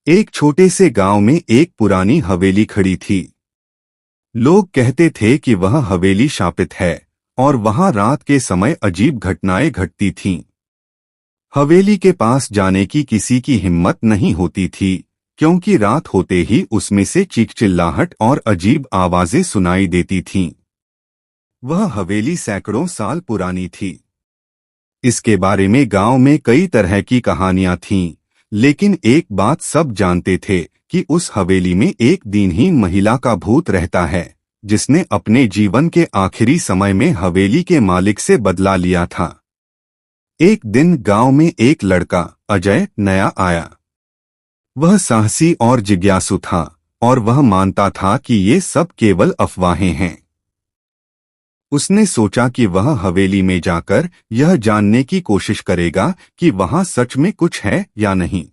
एक छोटे से गांव में एक पुरानी हवेली खड़ी थी। लोग कहते थे कि वह हवेली शापित है और वहां रात के समय अजीब घटनाएं घटती थीं। हवेली के पास जाने की किसी की हिम्मत नहीं होती थी, क्योंकि रात होते ही उसमें से चीख-चिल्लाहट और अजीब आवाजें सुनाई देती थीं। वह हवेली सैकड़ों साल पुरानी थी। इसके बारे में गांव में कई तरह की कहानियां थीं, लेकिन एक बात सब जानते थे कि उस हवेली में एक दिनहीन महिला का भूत रहता है, जिसने अपने जीवन के आखिरी समय में हवेली के मालिक से बदला लिया था। एक दिन गांव में एक लड़का अजय नया आया। वह साहसी और जिज्ञासु था और वह मानता था कि ये सब केवल अफवाहें हैं। उसने सोचा कि वह हवेली में जाकर यह जानने की कोशिश करेगा कि वहां सच में कुछ है या नहीं।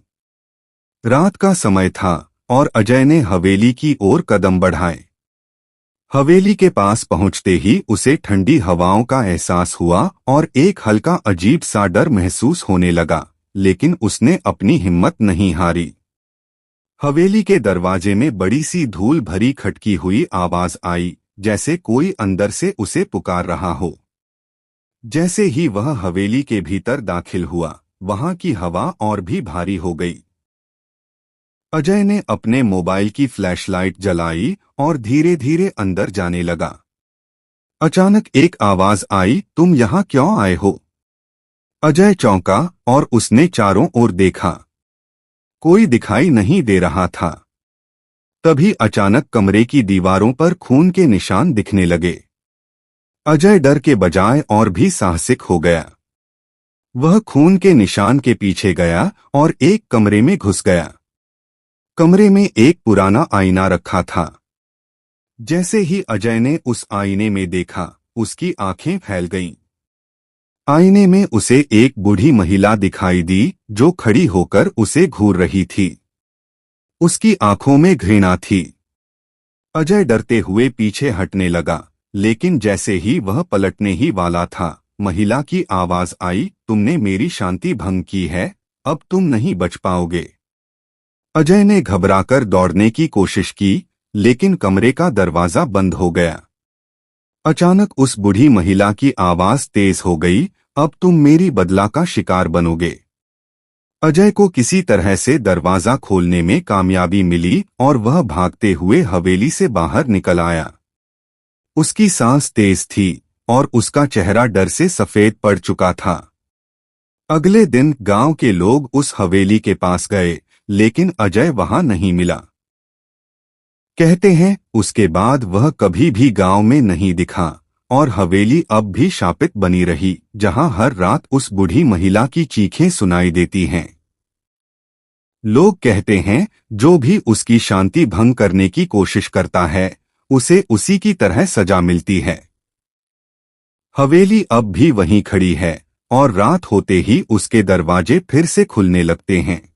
रात का समय था और अजय ने हवेली की ओर कदम बढ़ाए। हवेली के पास पहुंचते ही उसे ठंडी हवाओं का एहसास हुआ और एक हल्का अजीब सा डर महसूस होने लगा, लेकिन उसने अपनी हिम्मत नहीं हारी। हवेली के दरवाजे में बड़ी सी धूल भरी खटकी हुई आवाज आई, जैसे कोई अंदर से उसे पुकार रहा हो। जैसे ही वह हवेली के भीतर दाखिल हुआ, वहां की हवा और भी भारी हो गई। अजय ने अपने मोबाइल की फ्लैशलाइट जलाई और धीरे धीरे अंदर जाने लगा। अचानक एक आवाज आई, तुम यहाँ क्यों आए हो? अजय चौंका और उसने चारों ओर देखा। कोई दिखाई नहीं दे रहा था। तभी अचानक कमरे की दीवारों पर खून के निशान दिखने लगे। अजय डर के बजाय और भी साहसिक हो गया। वह खून के निशान के पीछे गया और एक कमरे में घुस गया। कमरे में एक पुराना आईना रखा था। जैसे ही अजय ने उस आईने में देखा, उसकी आंखें फैल गईं। आईने में उसे एक बूढ़ी महिला दिखाई दी, जो खड़ी होकर उसे घूर रही थी। उसकी आंखों में घृणा थी। अजय डरते हुए पीछे हटने लगा, लेकिन जैसे ही वह पलटने ही वाला था, महिला की आवाज आई, तुमने मेरी शांति भंग की है, अब तुम नहीं बच पाओगे। अजय ने घबराकर दौड़ने की कोशिश की, लेकिन कमरे का दरवाजा बंद हो गया। अचानक उस बूढ़ी महिला की आवाज तेज हो गई, अब तुम मेरी बदला का शिकार बनोगे। अजय को किसी तरह से दरवाजा खोलने में कामयाबी मिली और वह भागते हुए हवेली से बाहर निकल आया। उसकी सांस तेज थी और उसका चेहरा डर से सफेद पड़ चुका था। अगले दिन गांव के लोग उस हवेली के पास गए, लेकिन अजय वहां नहीं मिला। कहते हैं उसके बाद वह कभी भी गांव में नहीं दिखा और हवेली अब भी शापित बनी रही, जहां हर रात उस बूढ़ी महिला की चीखें सुनाई देती हैं। लोग कहते हैं जो भी उसकी शांति भंग करने की कोशिश करता है, उसे उसी की तरह सजा मिलती है। हवेली अब भी वहीं खड़ी है और रात होते ही उसके दरवाजे फिर से खुलने लगते हैं।